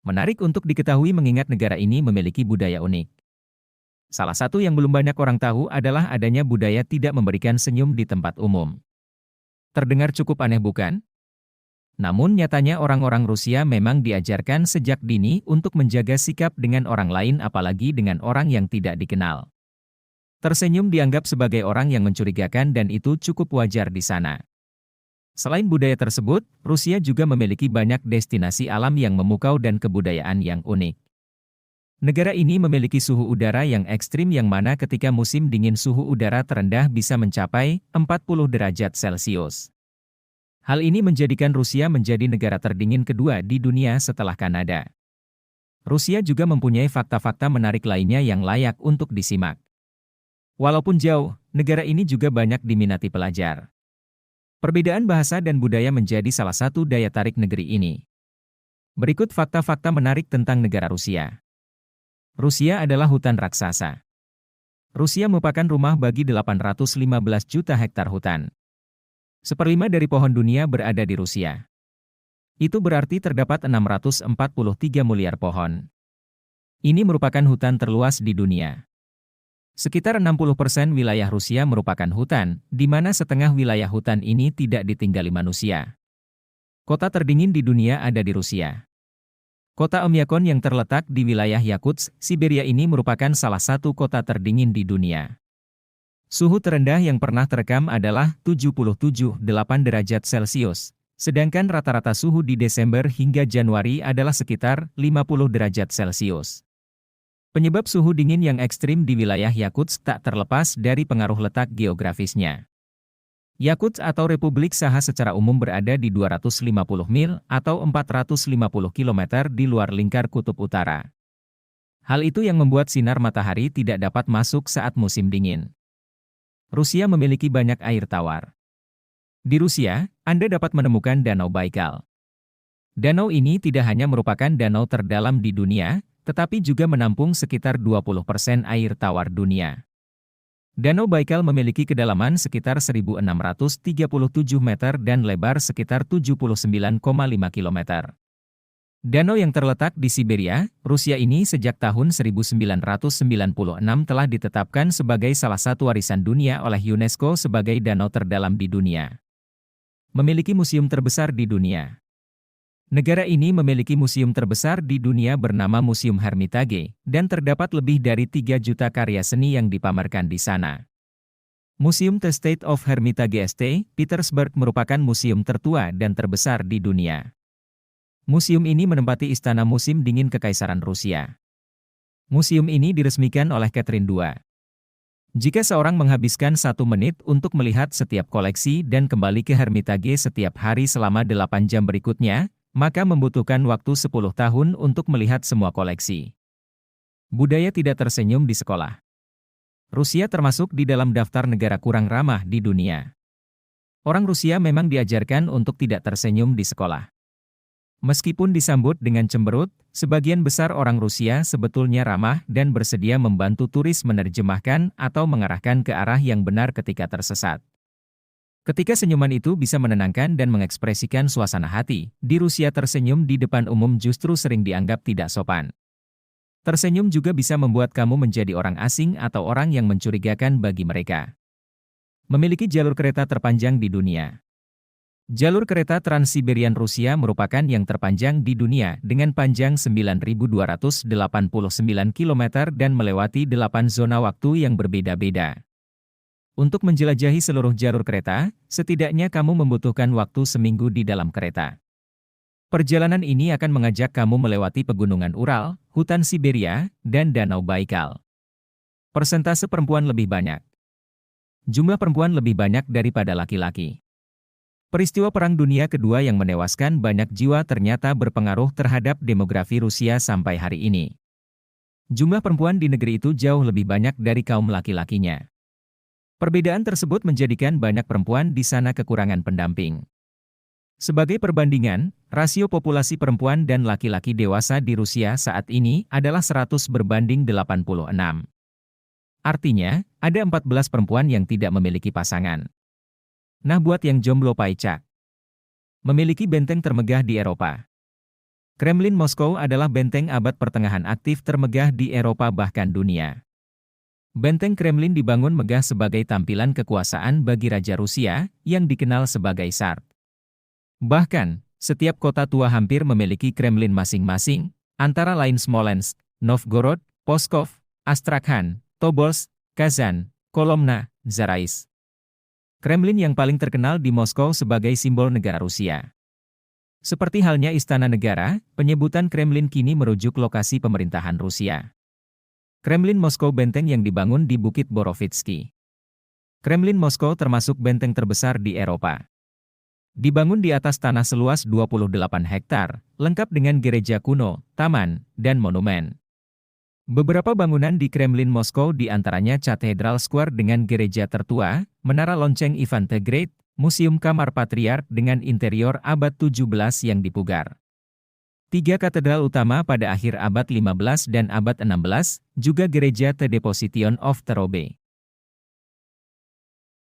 Menarik untuk diketahui mengingat negara ini memiliki budaya unik. Salah satu yang belum banyak orang tahu adalah adanya budaya tidak memberikan senyum di tempat umum. Terdengar cukup aneh bukan? Namun nyatanya orang-orang Rusia memang diajarkan sejak dini untuk menjaga sikap dengan orang lain apalagi dengan orang yang tidak dikenal. Tersenyum dianggap sebagai orang yang mencurigakan dan itu cukup wajar di sana. Selain budaya tersebut, Rusia juga memiliki banyak destinasi alam yang memukau dan kebudayaan yang unik. Negara ini memiliki suhu udara yang ekstrim yang mana ketika musim dingin suhu udara terendah bisa mencapai 40 derajat Celcius. Hal ini menjadikan Rusia menjadi negara terdingin kedua di dunia setelah Kanada. Rusia juga mempunyai fakta-fakta menarik lainnya yang layak untuk disimak. Walaupun jauh, negara ini juga banyak diminati pelajar. Perbedaan bahasa dan budaya menjadi salah satu daya tarik negeri ini. Berikut fakta-fakta menarik tentang negara Rusia. Rusia adalah hutan raksasa. Rusia merupakan rumah bagi 815 juta hektar hutan. 1/5 dari pohon dunia berada di Rusia. Itu berarti terdapat 643 miliar pohon. Ini merupakan hutan terluas di dunia. Sekitar 60% wilayah Rusia merupakan hutan, di mana setengah wilayah hutan ini tidak ditinggali manusia. Kota terdingin di dunia ada di Rusia. Kota Oymyakon yang terletak di wilayah Yakutsk, Siberia ini merupakan salah satu kota terdingin di dunia. Suhu terendah yang pernah terekam adalah 77,8 derajat Celcius, sedangkan rata-rata suhu di Desember hingga Januari adalah sekitar 50 derajat Celcius. Penyebab suhu dingin yang ekstrim di wilayah Yakutsk tak terlepas dari pengaruh letak geografisnya. Yakutsk atau Republik Saha secara umum berada di 250 mil atau 450 km di luar lingkar kutub utara. Hal itu yang membuat sinar matahari tidak dapat masuk saat musim dingin. Rusia memiliki banyak air tawar. Di Rusia, Anda dapat menemukan Danau Baikal. Danau ini tidak hanya merupakan danau terdalam di dunia, tetapi juga menampung sekitar 20% air tawar dunia. Danau Baikal memiliki kedalaman sekitar 1.637 meter dan lebar sekitar 79,5 km. Danau yang terletak di Siberia, Rusia ini sejak tahun 1996 telah ditetapkan sebagai salah satu warisan dunia oleh UNESCO sebagai danau terdalam di dunia. Memiliki museum terbesar di dunia. Negara ini memiliki museum terbesar di dunia bernama Museum Hermitage, dan terdapat lebih dari 3 juta karya seni yang dipamerkan di sana. Museum The State of Hermitage St. Petersburg merupakan museum tertua dan terbesar di dunia. Museum ini menempati istana musim dingin Kekaisaran Rusia. Museum ini diresmikan oleh Catherine II. Jika seorang menghabiskan 1 menit untuk melihat setiap koleksi dan kembali ke Hermitage setiap hari selama 8 jam berikutnya, maka membutuhkan waktu 10 tahun untuk melihat semua koleksi. Budaya tidak tersenyum di sekolah. Rusia termasuk di dalam daftar negara kurang ramah di dunia. Orang Rusia memang diajarkan untuk tidak tersenyum di sekolah. Meskipun disambut dengan cemberut, sebagian besar orang Rusia sebetulnya ramah dan bersedia membantu turis menerjemahkan atau mengarahkan ke arah yang benar ketika tersesat. Ketika senyuman itu bisa menenangkan dan mengekspresikan suasana hati, di Rusia tersenyum di depan umum justru sering dianggap tidak sopan. Tersenyum juga bisa membuat kamu menjadi orang asing atau orang yang mencurigakan bagi mereka. Memiliki jalur kereta terpanjang di dunia. Jalur kereta Trans-Siberian Rusia merupakan yang terpanjang di dunia dengan panjang 9.289 km dan melewati 8 zona waktu yang berbeda-beda. Untuk menjelajahi seluruh jalur kereta, setidaknya kamu membutuhkan waktu seminggu di dalam kereta. Perjalanan ini akan mengajak kamu melewati pegunungan Ural, hutan Siberia, dan Danau Baikal. Persentase perempuan lebih banyak. Jumlah perempuan lebih banyak daripada laki-laki. Peristiwa Perang Dunia Kedua yang menewaskan banyak jiwa ternyata berpengaruh terhadap demografi Rusia sampai hari ini. Jumlah perempuan di negeri itu jauh lebih banyak dari kaum laki-lakinya. Perbedaan tersebut menjadikan banyak perempuan di sana kekurangan pendamping. Sebagai perbandingan, rasio populasi perempuan dan laki-laki dewasa di Rusia saat ini adalah 100 berbanding 86. Artinya, ada 14 perempuan yang tidak memiliki pasangan. Nah buat yang jomblo paicak. Memiliki benteng termegah di Eropa. Kremlin Moskow adalah benteng abad pertengahan aktif termegah di Eropa bahkan dunia. Benteng Kremlin dibangun megah sebagai tampilan kekuasaan bagi Raja Rusia, yang dikenal sebagai Tsar. Bahkan, setiap kota tua hampir memiliki Kremlin masing-masing, antara lain Smolensk, Novgorod, Pskov, Astrakhan, Tobolsk, Kazan, Kolomna, Zarais. Kremlin yang paling terkenal di Moskow sebagai simbol negara Rusia. Seperti halnya Istana Negara, penyebutan Kremlin kini merujuk lokasi pemerintahan Rusia. Kremlin Moskow benteng yang dibangun di Bukit Borovitsky. Kremlin Moskow termasuk benteng terbesar di Eropa. Dibangun di atas tanah seluas 28 hektar, lengkap dengan gereja kuno, taman, dan monumen. Beberapa bangunan di Kremlin Moskow diantaranya Cathedral Square dengan gereja tertua, Menara Lonceng Ivan the Great, Museum Kamar Patriark dengan interior abad 17 yang dipugar. 3 katedral utama pada akhir abad 15 dan abad 16, juga gereja The Deposition of Terobe.